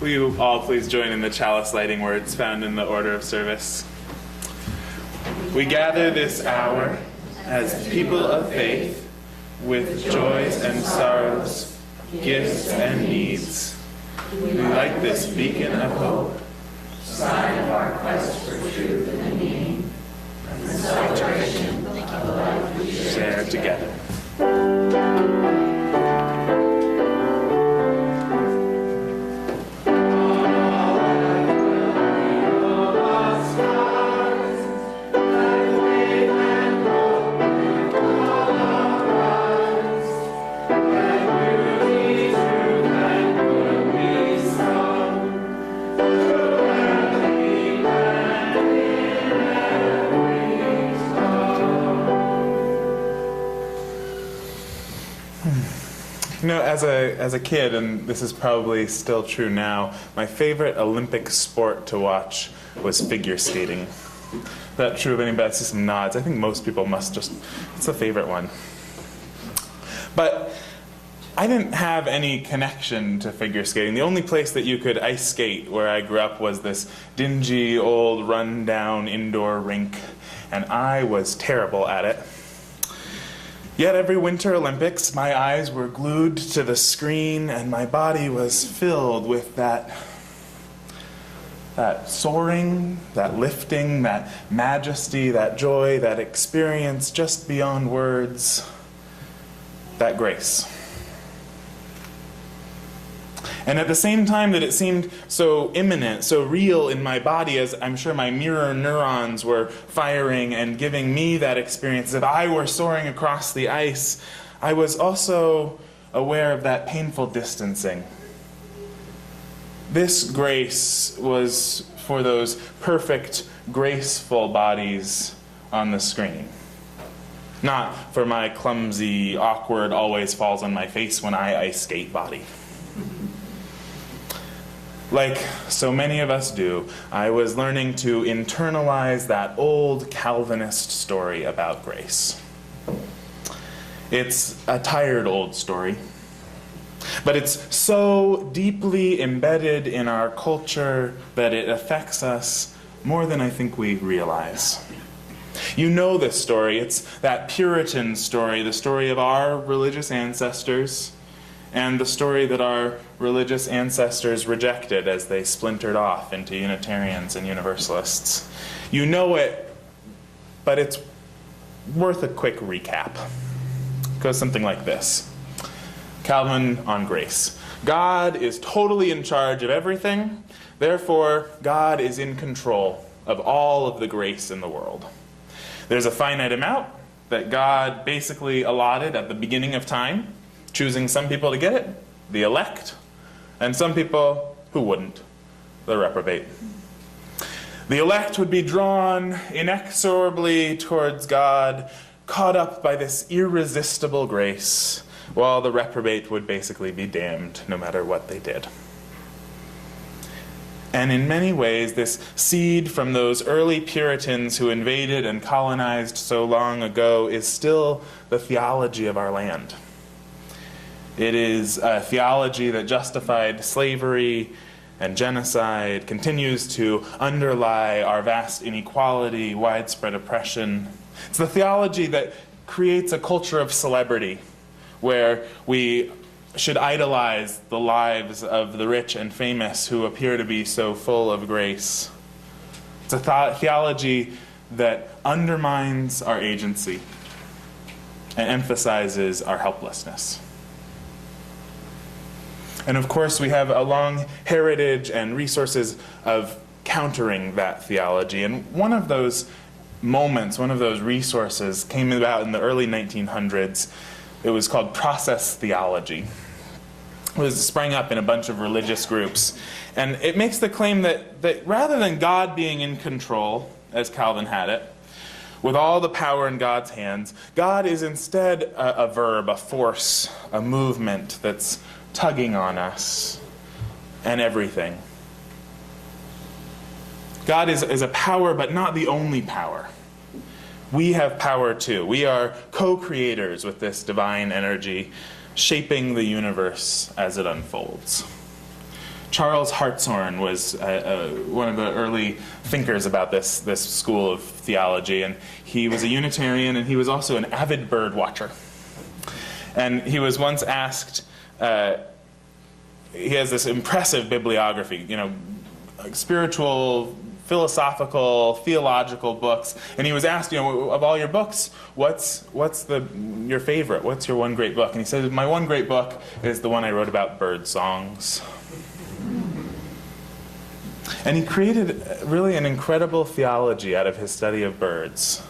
Will you all please join in the chalice lighting words found in the order of service? We gather this hour as people of faith, with joys and sorrows, gifts and needs. We light this beacon of hope, sign of our quest for truth and meaning, and the celebration of the life we share together. You know, as a kid, and this is probably still true now, my favorite Olympic sport to watch was figure skating. Is that true of anybody? I see some nods. I think most people must just, it's a favorite one. But I didn't have any connection to figure skating. The only place that you could ice skate where I grew up was this dingy, old, run-down indoor rink, and I was terrible at it. Yet every Winter Olympics, my eyes were glued to the screen and my body was filled with that soaring, that lifting, that majesty, that joy, that experience just beyond words, that grace. And at the same time that it seemed so imminent, so real in my body, as I'm sure my mirror neurons were firing and giving me that experience, as if I were soaring across the ice, I was also aware of that painful distancing. This grace was for those perfect, graceful bodies on the screen. Not for my clumsy, awkward, always falls on my face when I ice skate body. Like so many of us do, I was learning to internalize that old Calvinist story about grace. It's a tired old story, but it's so deeply embedded in our culture that it affects us more than I think we realize. You know this story. It's that Puritan story, the story of our religious ancestors, and the story that our religious ancestors rejected as they splintered off into Unitarians and Universalists. You know it, but it's worth a quick recap. It goes something like this. Calvin on grace. God is totally in charge of everything, therefore God is in control of all of the grace in the world. There's a finite amount that God basically allotted at the beginning of time, choosing some people to get it, the elect, and some people who wouldn't, the reprobate. The elect would be drawn inexorably towards God, caught up by this irresistible grace, while the reprobate would basically be damned no matter what they did. And in many ways, this seed from those early Puritans who invaded and colonized so long ago is still the theology of our land. It is a theology that justified slavery and genocide, continues to underlie our vast inequality, widespread oppression. It's the theology that creates a culture of celebrity, where we should idolize the lives of the rich and famous who appear to be so full of grace. It's a theology that undermines our agency and emphasizes our helplessness. And of course, we have a long heritage and resources of countering that theology. And one of those moments, one of those resources came about in the early 1900s. It was called process theology. It sprang up in a bunch of religious groups. And it makes the claim that rather than God being in control, as Calvin had it, with all the power in God's hands, God is instead a verb, a force, a movement that's tugging on us and everything. God is a power, but not the only power. We have power too. We are co-creators with this divine energy, shaping the universe as it unfolds. Charles Hartshorne was one of the early thinkers about this school of theology, and he was a Unitarian, and he was also an avid bird watcher. And he was once asked, he has this impressive bibliography, like spiritual, philosophical, theological books, and he was asked, of all your books, what's your favorite? What's your one great book? And he said, my one great book is the one I wrote about bird songs. And he created really an incredible theology out of his study of birds.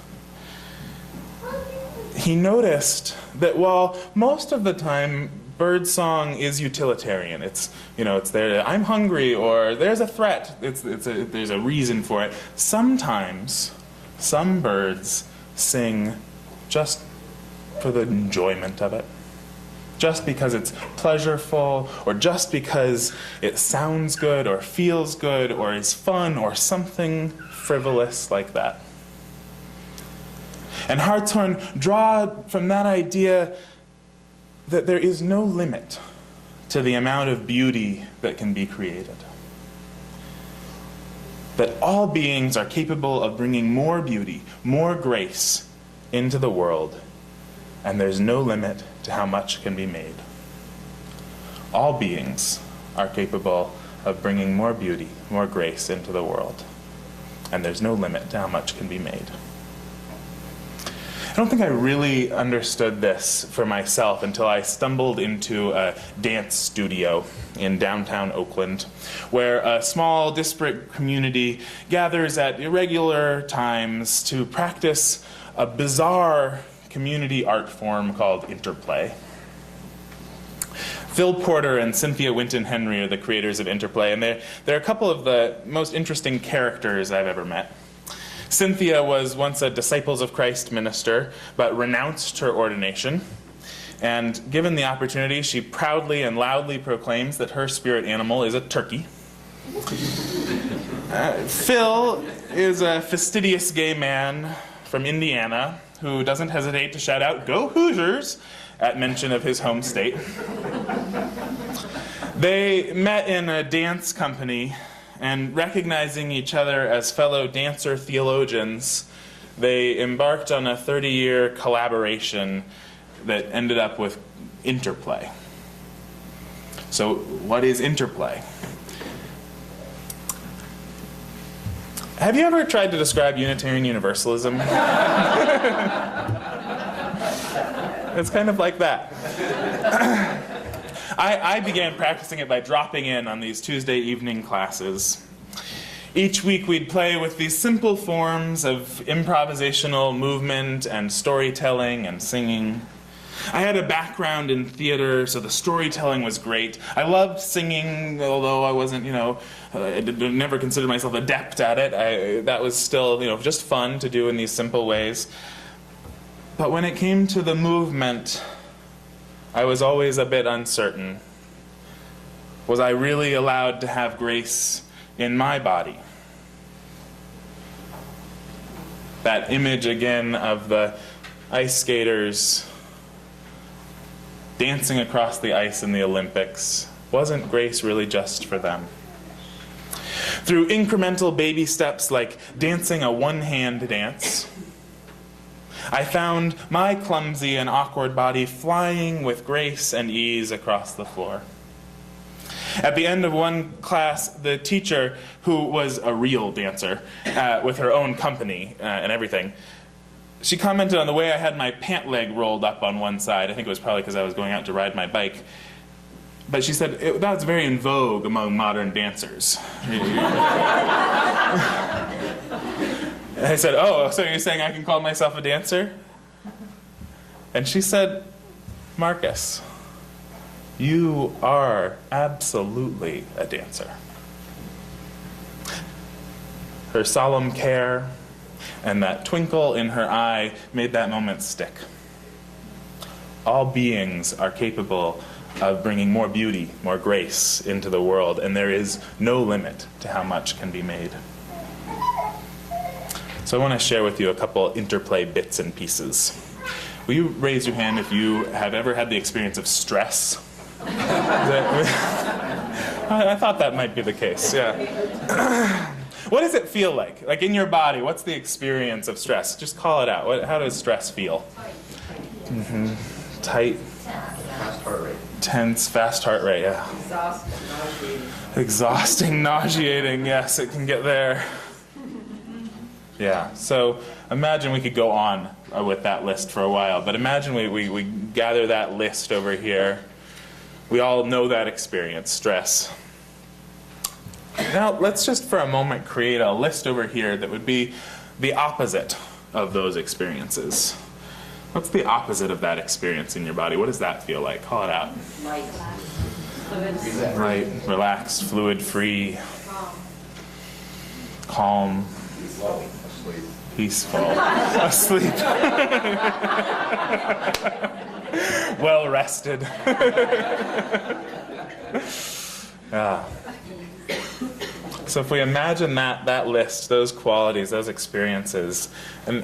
He noticed that while most of the time bird song is utilitarian, it's there, I'm hungry, or there's a threat, there's a reason for it. Sometimes some birds sing just for the enjoyment of it. Just because it's pleasureful, or just because it sounds good, or feels good, or is fun, or something frivolous like that. And Hartshorne draw from that idea that there is no limit to the amount of beauty that can be created. That all beings are capable of bringing more beauty, more grace into the world, and there's no limit to how much can be made. All beings are capable of bringing more beauty, more grace into the world, and there's no limit to how much can be made. I don't think I really understood this for myself until I stumbled into a dance studio in downtown Oakland, where a small, disparate community gathers at irregular times to practice a bizarre community art form called interplay. Phil Porter and Cynthia Winton Henry are the creators of interplay, and they're a couple of the most interesting characters I've ever met. Cynthia was once a Disciples of Christ minister, but renounced her ordination. And given the opportunity, she proudly and loudly proclaims that her spirit animal is a turkey. Phil is a fastidious gay man from Indiana who doesn't hesitate to shout out, "Go Hoosiers!" at mention of his home state. They met in a dance company, and recognizing each other as fellow dancer theologians, they embarked on a 30-year collaboration that ended up with interplay. So, what is interplay? Have you ever tried to describe Unitarian Universalism? It's kind of like that. I began practicing it by dropping in on these Tuesday evening classes. Each week we'd play with these simple forms of improvisational movement and storytelling and singing. I had a background in theater, so the storytelling was great. I loved singing, although I wasn't, I never considered myself adept at it. That was still, just fun to do in these simple ways. But when it came to the movement, I was always a bit uncertain. Was I really allowed to have grace in my body? That image again of the ice skaters dancing across the ice in the Olympics. Wasn't grace really just for them? Through incremental baby steps like dancing a one-hand dance, I found my clumsy and awkward body flying with grace and ease across the floor. At the end of one class, the teacher, who was a real dancer with her own company and everything, she commented on the way I had my pant leg rolled up on one side. I think it was probably because I was going out to ride my bike. But she said, that's very in vogue among modern dancers. I said, oh, so you're saying I can call myself a dancer? And she said, Marcus, you are absolutely a dancer. Her solemn care and that twinkle in her eye made that moment stick. All beings are capable of bringing more beauty, more grace into the world, and there is no limit to how much can be made. So I want to share with you a couple interplay bits and pieces. Will you raise your hand if you have ever had the experience of stress? I thought that might be the case, yeah. What does it feel like? Like in your body, what's the experience of stress? Just call it out. How does stress feel? Tight. Fast heart rate. Tense, fast heart rate, yeah. Exhausting, nauseating. Exhausting, nauseating, yes, it can get there. Yeah, so imagine we could go on with that list for a while, but imagine we gather that list over here. We all know that experience, stress. Now, let's just for a moment create a list over here that would be the opposite of those experiences. What's the opposite of that experience in your body? What does that feel like? Call it out. Light. Fluid. Light, relaxed, fluid-free, calm, peaceful, asleep, well-rested. Yeah. So if we imagine that list, those qualities, those experiences, and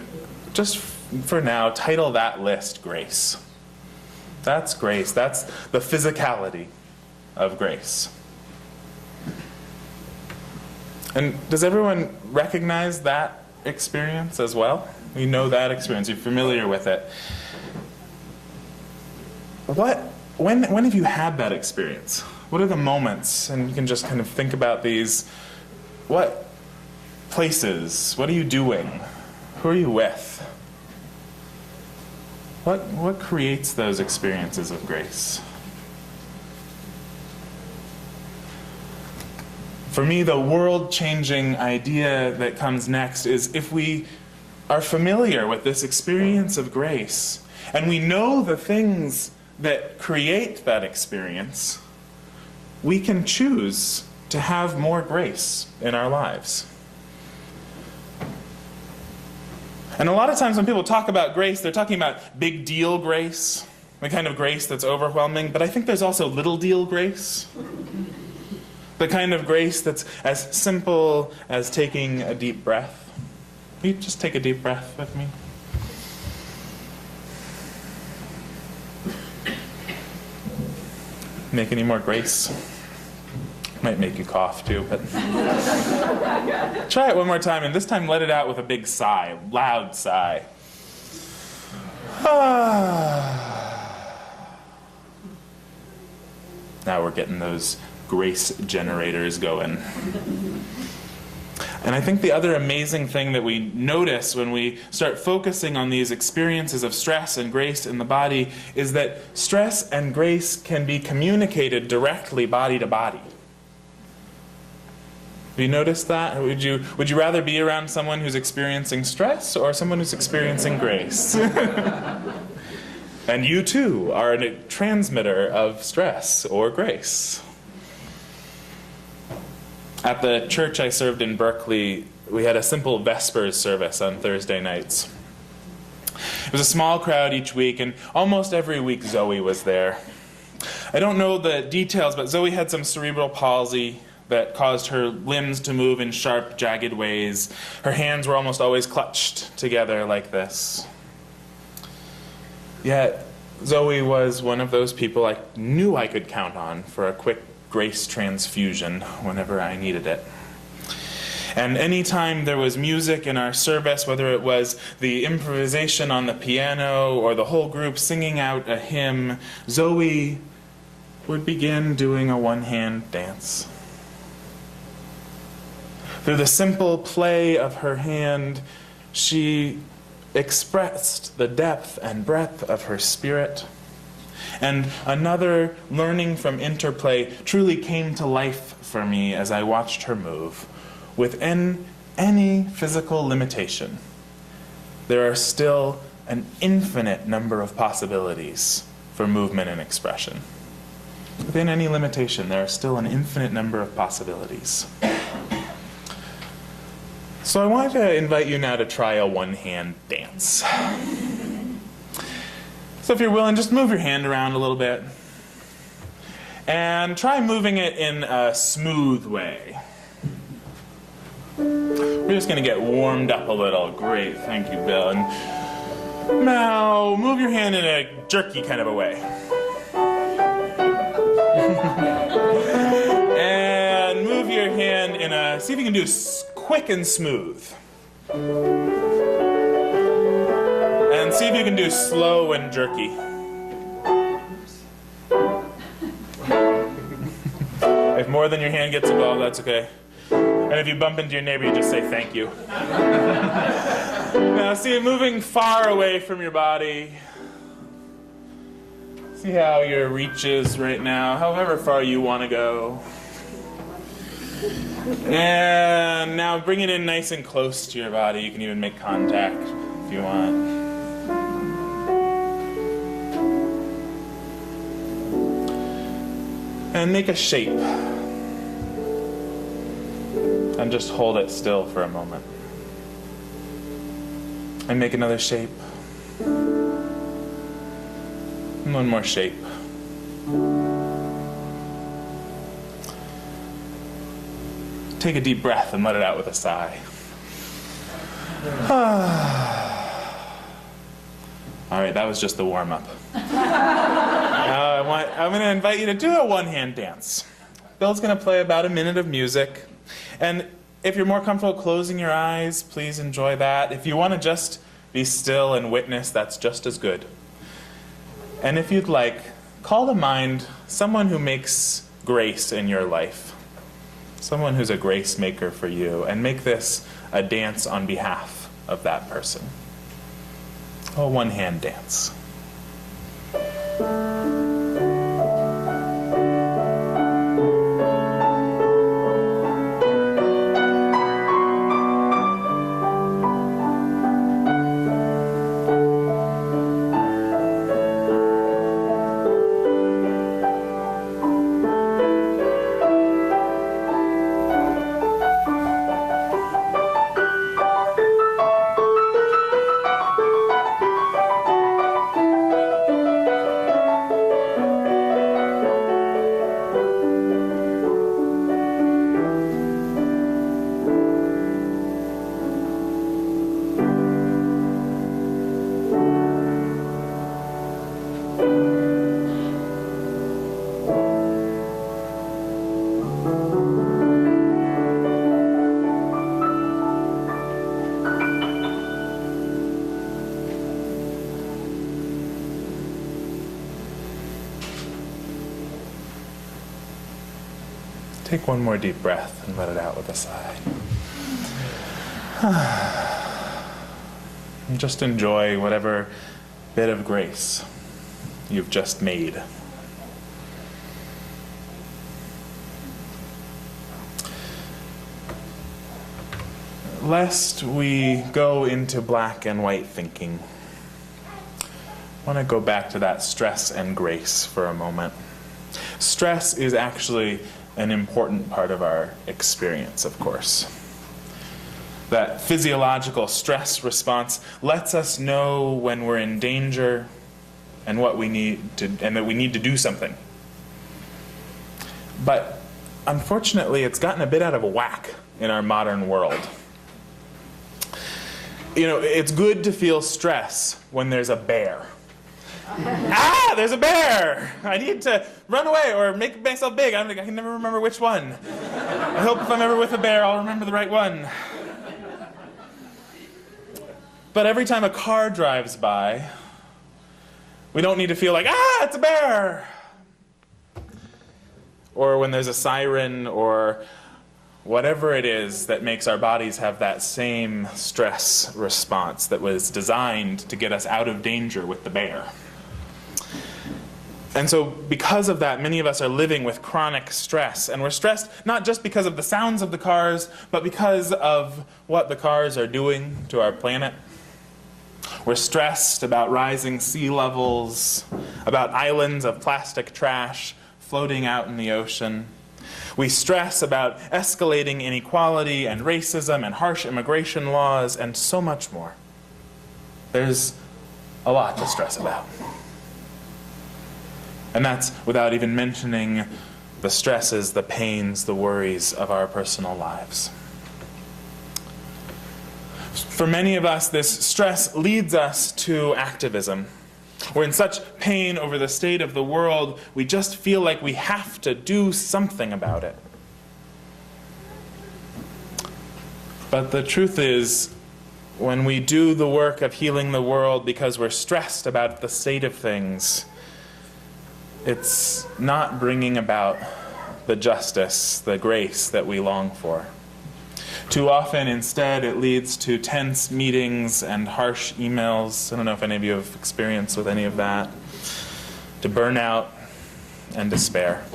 just for now, title that list Grace. That's grace. That's the physicality of grace. And does everyone recognize that experience as well? You know that experience. You're familiar with it. When have you had that experience? What are the moments? And you can just kind of think about these. What places? What are you doing? Who are you with? What creates those experiences of grace? For me, the world-changing idea that comes next is if we are familiar with this experience of grace, and we know the things that create that experience, we can choose to have more grace in our lives. And a lot of times when people talk about grace, they're talking about big deal grace, the kind of grace that's overwhelming, but I think there's also little deal grace. The kind of grace that's as simple as taking a deep breath. Will you just take a deep breath with me? Make any more grace? Might make you cough too, but try it one more time, and this time let it out with a big sigh, loud sigh. Now we're getting those grace generators going. And I think the other amazing thing that we notice when we start focusing on these experiences of stress and grace in the body is that stress and grace can be communicated directly body to body. Have you noticed that? Would you rather be around someone who's experiencing stress or someone who's experiencing grace? And you too are a transmitter of stress or grace. At the church I served in Berkeley, we had a simple Vespers service on Thursday nights. It was a small crowd each week, and almost every week Zoe was there. I don't know the details, but Zoe had some cerebral palsy that caused her limbs to move in sharp, jagged ways. Her hands were almost always clutched together like this. Yet, Zoe was one of those people I knew I could count on for a quick grace transfusion whenever I needed it. And anytime there was music in our service, whether it was the improvisation on the piano or the whole group singing out a hymn, Zoe would begin doing a one-hand dance. Through the simple play of her hand, she expressed the depth and breadth of her spirit. And another learning from interplay truly came to life for me as I watched her move. Within any physical limitation, there are still an infinite number of possibilities for movement and expression. Within any limitation, there are still an infinite number of possibilities. So I want to invite you now to try a one-hand dance. So if you're willing, just move your hand around a little bit. And try moving it in a smooth way. We're just going to get warmed up a little. Great, thank you, Bill. And now move your hand in a jerky kind of a way. And move your hand in a, see if you can do quick and smooth. And see if you can do slow and jerky. If more than your hand gets involved, that's okay. And if you bump into your neighbor, you just say thank you. Now see it moving far away from your body. See how your reach is right now, however far you want to go. And now bring it in nice and close to your body. You can even make contact if you want. And make a shape. And just hold it still for a moment. And make another shape. And one more shape. Take a deep breath and let it out with a sigh. All right, that was just the warm-up. I'm going to invite you to do a one-hand dance. Bill's going to play about a minute of music. And if you're more comfortable closing your eyes, please enjoy that. If you want to just be still and witness, that's just as good. And if you'd like, call to mind someone who makes grace in your life. Someone who's a grace maker for you, and make this a dance on behalf of that person. A one-hand dance. Take one more deep breath and let it out with a sigh. And just enjoy whatever bit of grace you've just made. Lest we go into black and white thinking, I want to go back to that stress and grace for a moment. Stress is actually an important part of our experience, of course. That physiological stress response lets us know when we're in danger and what we need to, and that we need to do something. But unfortunately, it's gotten a bit out of whack in our modern world. You know, it's good to feel stress when there's a bear. Ah, there's a bear! I need to run away or make myself big. I can never remember which one. I hope if I'm ever with a bear, I'll remember the right one. But every time a car drives by, we don't need to feel like, ah, it's a bear! or when there's a siren, or whatever it is that makes our bodies have that same stress response that was designed to get us out of danger with the bear. And so because of that, many of us are living with chronic stress. And we're stressed not just because of the sounds of the cars, but because of what the cars are doing to our planet. We're stressed about rising sea levels, about islands of plastic trash floating out in the ocean. We stress about escalating inequality and racism and harsh immigration laws and so much more. There's a lot to stress about. And that's without even mentioning the stresses, the pains, the worries of our personal lives. For many of us, this stress leads us to activism. We're in such pain over the state of the world, we just feel like we have to do something about it. But the truth is, when we do the work of healing the world because we're stressed about the state of things, it's not bringing about the justice, the grace that we long for. Too often, instead, it leads to tense meetings and harsh emails. I don't know if any of you have experience with any of that. To burnout and despair.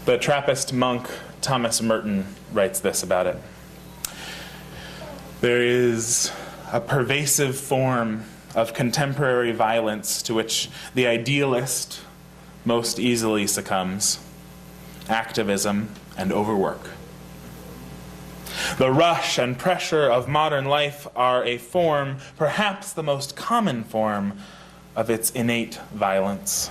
The Trappist monk Thomas Merton writes this about it. There is a pervasive form of contemporary violence to which the idealist most easily succumbs: activism and overwork. The rush and pressure of modern life are a form, perhaps the most common form, of its innate violence.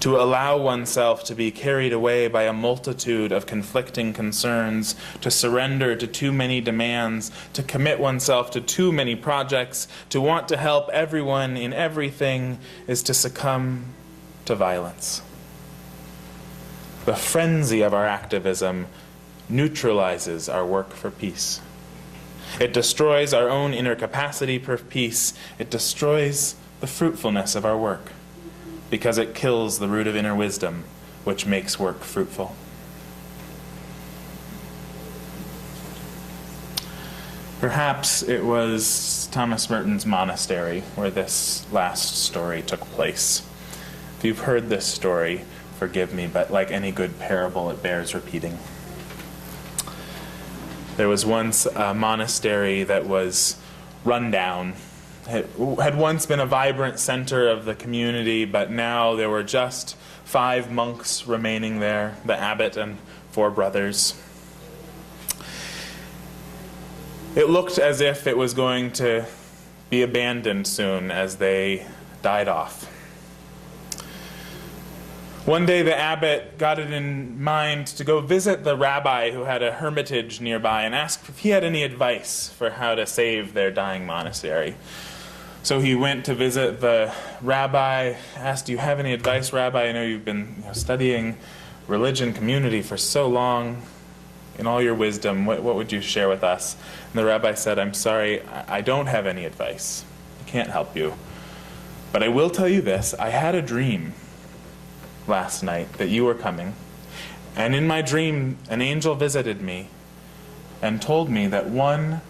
To allow oneself to be carried away by a multitude of conflicting concerns, to surrender to too many demands, to commit oneself to too many projects, to want to help everyone in everything, is to succumb to violence. The frenzy of our activism neutralizes our work for peace. It destroys our own inner capacity for peace. It destroys the fruitfulness of our work, because it kills the root of inner wisdom, which makes work fruitful. Perhaps it was Thomas Merton's monastery where this last story took place. If you've heard this story, forgive me, but like any good parable, it bears repeating. There was once a monastery that was run down. It had once been a vibrant center of the community, but now there were just 5 monks remaining there, the abbot and 4 brothers. It looked as if it was going to be abandoned soon as they died off. One day the abbot got it in mind to go visit the rabbi who had a hermitage nearby and ask if he had any advice for how to save their dying monastery. So he went to visit the rabbi, asked, "Do you have any advice, Rabbi? I know you've been studying religion, community for so long. In all your wisdom, what would you share with us?" And the rabbi said, "I'm sorry, I don't have any advice. I can't help you. But I will tell you this. I had a dream last night that you were coming. And in my dream, an angel visited me and told me that one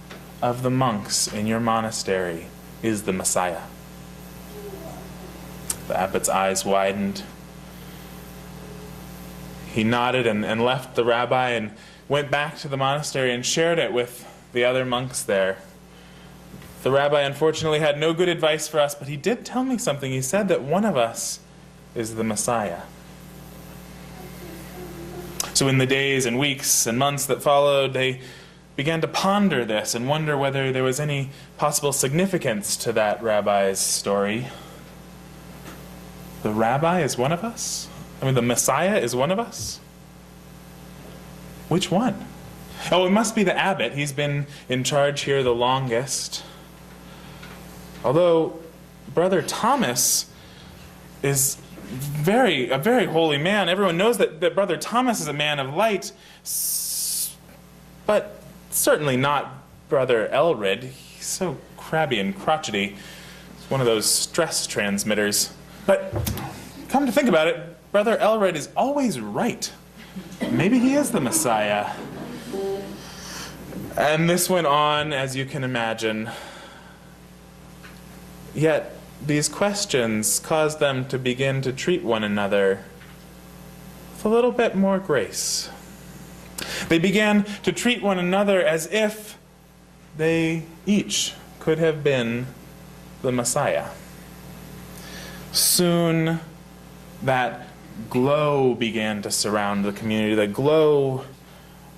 of the monks in your monastery is the Messiah." The abbot's eyes widened. He nodded and left the rabbi and went back to the monastery and shared it with the other monks there. The rabbi unfortunately had no good advice for us, but he did tell me something. He said that one of us is the Messiah. So in the days and weeks and months that followed, they began to ponder this and wonder whether there was any possible significance to that rabbi's story. The rabbi is one of us? I mean, the Messiah is one of us? Which one? Oh, it must be the abbot. He's been in charge here the longest. Although Brother Thomas is a very holy man. Everyone knows that Brother Thomas is a man of light, but certainly not Brother Elred. He's so crabby and crotchety. It's one of those stress transmitters. But come to think about it, Brother Elred is always right. Maybe he is the Messiah. And this went on, as you can imagine. Yet these questions caused them to begin to treat one another with a little bit more grace. They began to treat one another as if they each could have been the Messiah. Soon that glow began to surround the community, the glow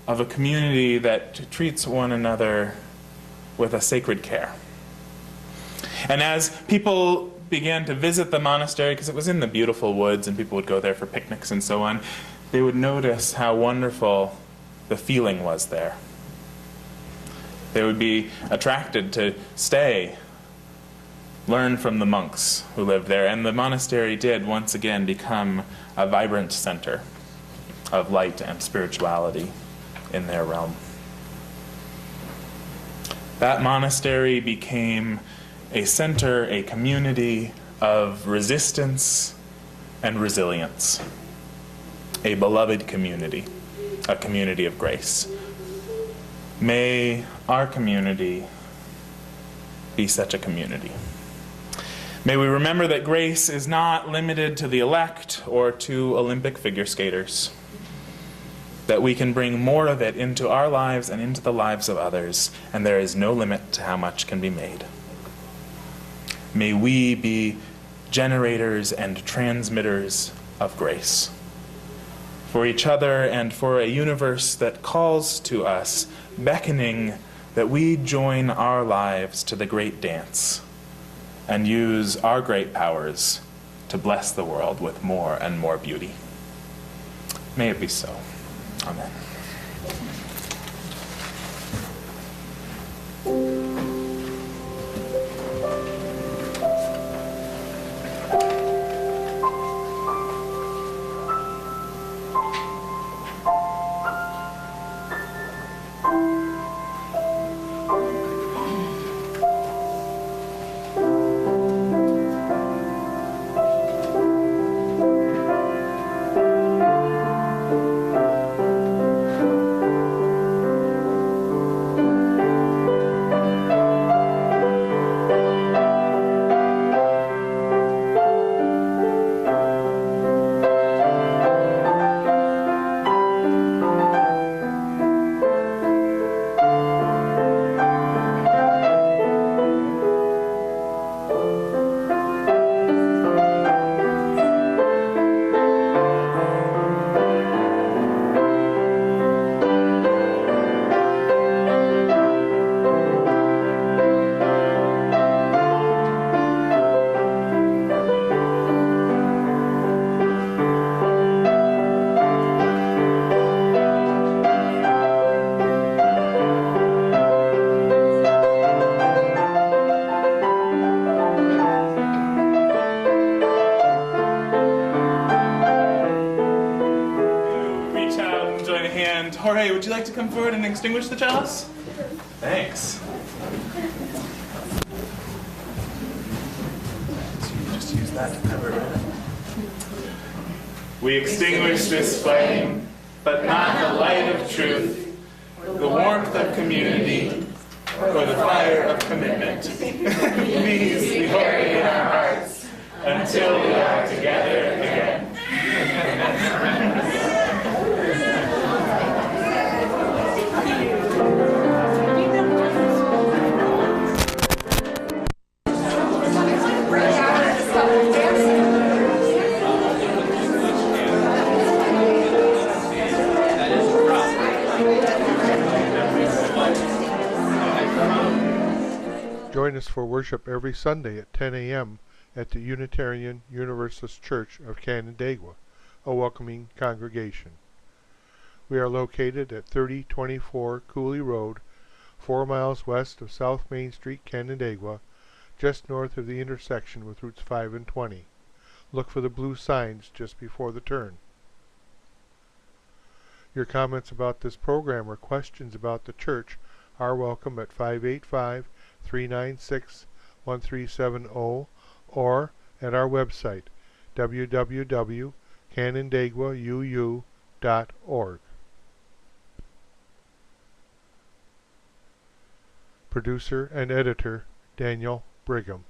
of a community that treats one another with a sacred care. And as people began to visit the monastery, because it was in the beautiful woods and people would go there for picnics and so on, they would notice how wonderful the feeling was there. They would be attracted to stay, learn from the monks who lived there, and the monastery did once again become a vibrant center of light and spirituality in their realm. That monastery became a center, a community of resistance and resilience, a beloved community, a community of grace. May our community be such a community. May we remember that grace is not limited to the elect or to Olympic figure skaters, that we can bring more of it into our lives and into the lives of others, and there is no limit to how much can be made. May we be generators and transmitters of grace for each other and for a universe that calls to us, beckoning that we join our lives to the great dance and use our great powers to bless the world with more and more beauty. May it be so. Amen. Jorge, would you like to come forward and extinguish the chalice? Thanks. Just use that to cover it. We extinguish this flame, but not the light of truth, the warmth of community, or the fire of commitment. These we carry in our hearts until we are together again. Join us for worship every Sunday at 10 a.m. at the Unitarian Universalist Church of Canandaigua, a welcoming congregation. We are located at 3024 Cooley Road, 4 miles west of South Main Street, Canandaigua, just north of the intersection with Routes 5 and 20. Look for the blue signs just before the turn. Your comments about this program or questions about the church are welcome at 585-396-1370 or at our website, www.canandaigua.org. canandaiguauu.org. Producer and editor Daniel Brigham.